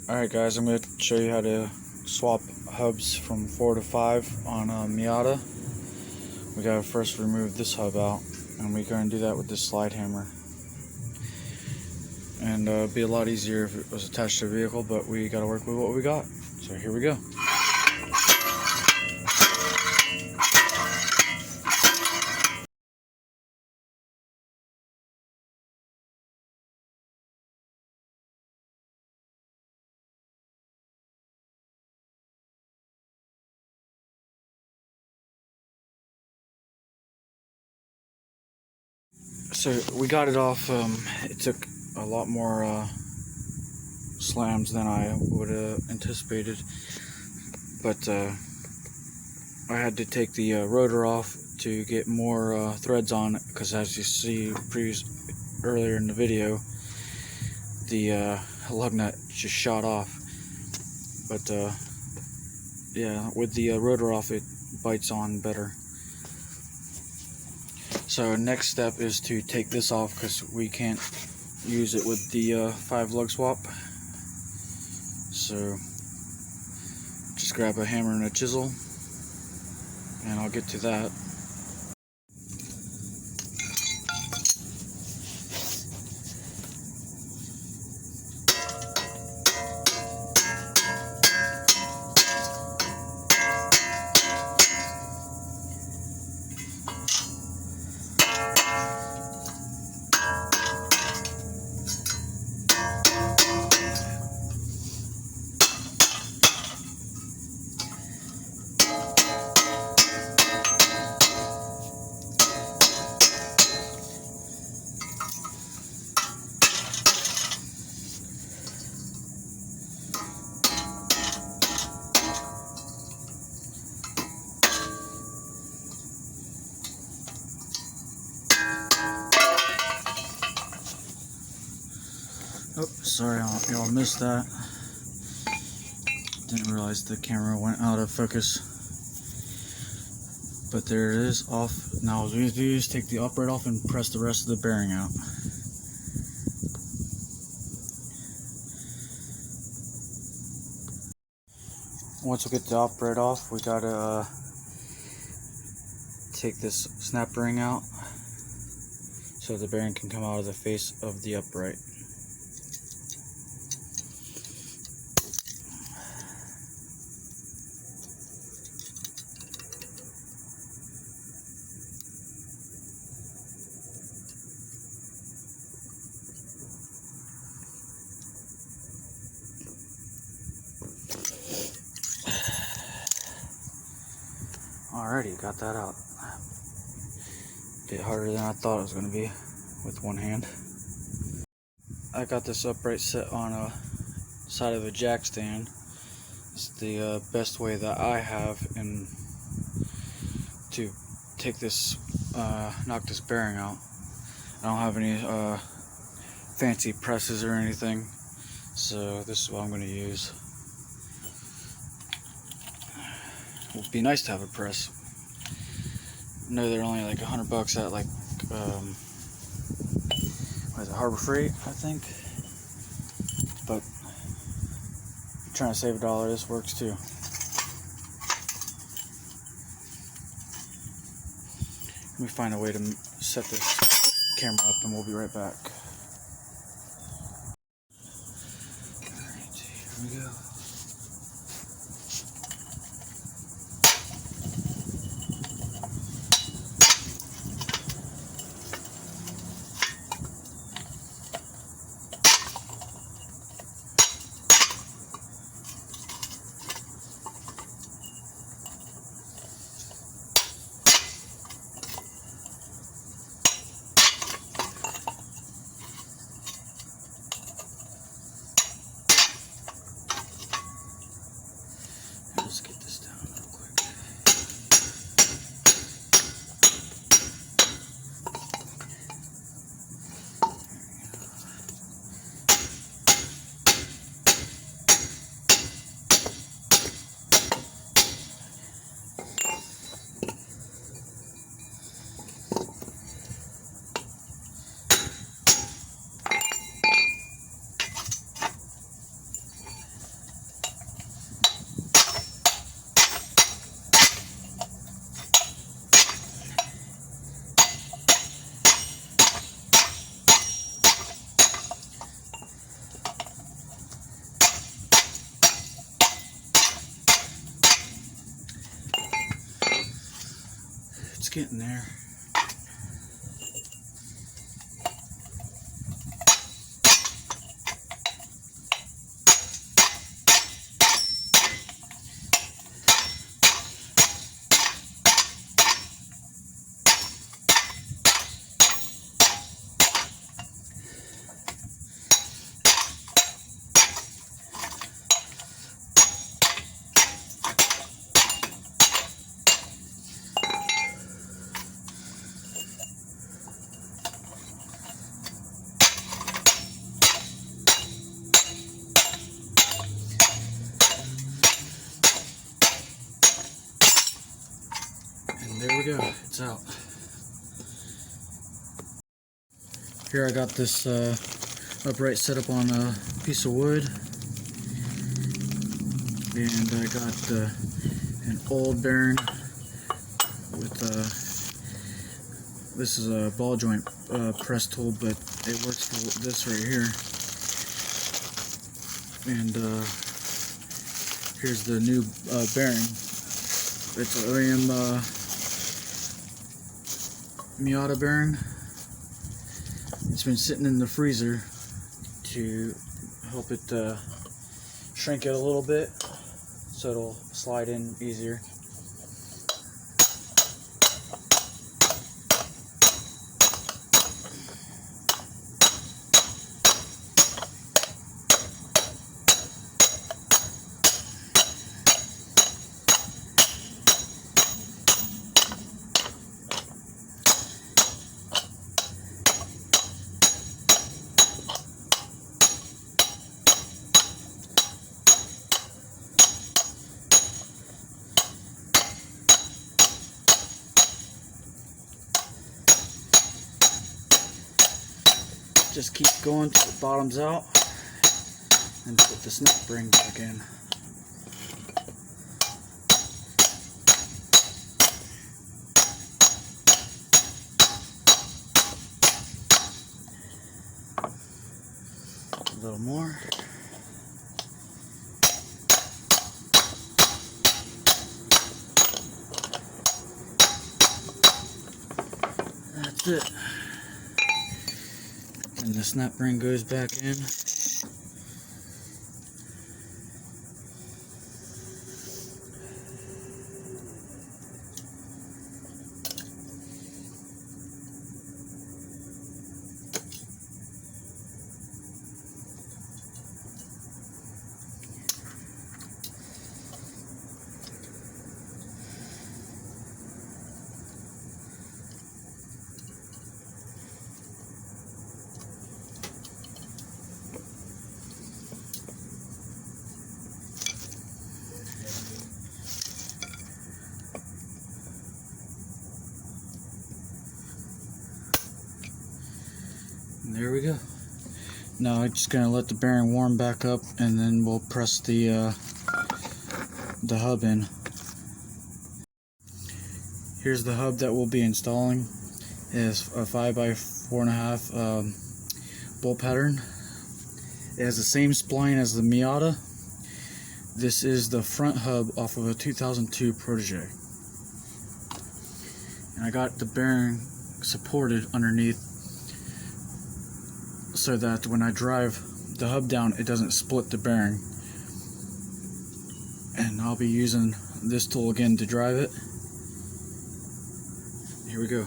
Alright guys, I'm going to show you how to swap hubs from 4 to 5 on a Miata. We got to first remove this hub out, and we're going to do that with this slide hammer. And it'd be a lot easier if it was attached to a vehicle, but we got to work with what we got. So here we go. So we got it off. It took a lot more slams than I would have anticipated, but I had to take the rotor off to get more threads on, because as you see earlier in the video, the lug nut just shot off. But yeah, with the rotor off, it bites on better. So next step is to take this off, because we can't use it with the 5-lug swap. So just grab a hammer and a chisel, and I'll get to that. Oh, sorry, y'all missed that. Didn't realize the camera went out of focus. But there it is, off. Now all we have to do is take the upright off and press the rest of the bearing out. Once we get the upright off, we gotta take this snap ring out so the bearing can come out of the face of the upright. Alrighty, got that out. A bit harder than I thought it was going to be with one hand. I got this upright set on a side of a jack stand. It's the best way that I have to take this, knock this bearing out. I don't have any fancy presses or anything, so this is what I'm going to use. It would be nice to have a press. I know they're only like $100 at like what is it, Harbor Freight, I think. But trying to save $1, this works too. Let me find a way to set this camera up, and we'll be right back. Alright, here we go. getting there. There we go, it's out. Here I got this upright set up on a piece of wood, and I got an old bearing with this is a ball joint press tool, but it works for this right here. And here's the new bearing. It's an OEM Miata bearing. It's been sitting in the freezer to help it shrink it a little bit so it'll slide in easier. Just keep going till it bottoms out and put the snap ring back in. A little more. That's it. And the snap ring goes back in. And there we go. Now I'm just gonna let the bearing warm back up, and then we'll press the hub in. Here's the hub that we'll be installing. It is a 5x4.5 bolt pattern. It has the same spline as the Miata. This is the front hub off of a 2002 Protege. And I got the bearing supported underneath so that when I drive the hub down, it doesn't split the bearing. And I'll be using this tool again to drive it. Here we go.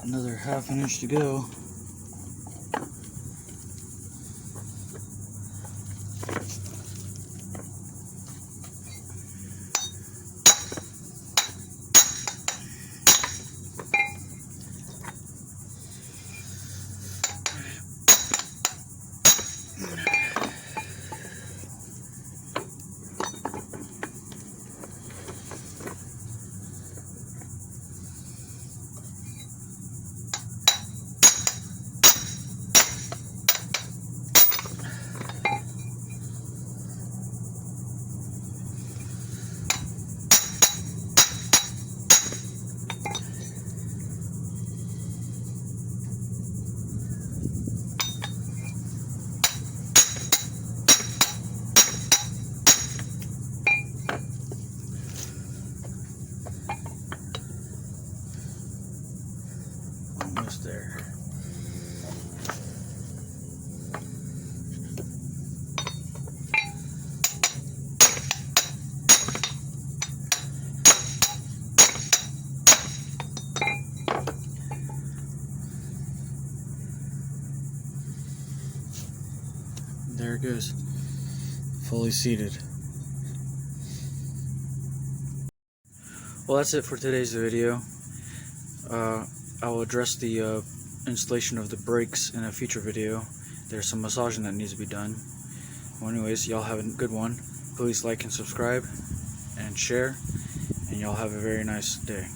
Another half an inch to go. Almost there. There it goes, fully seated. Well, that's it for today's video. I will address the installation of the brakes in a future video. There's some massaging that needs to be done. Well, anyways, y'all have a good one. Please like and subscribe and share, and y'all have a very nice day.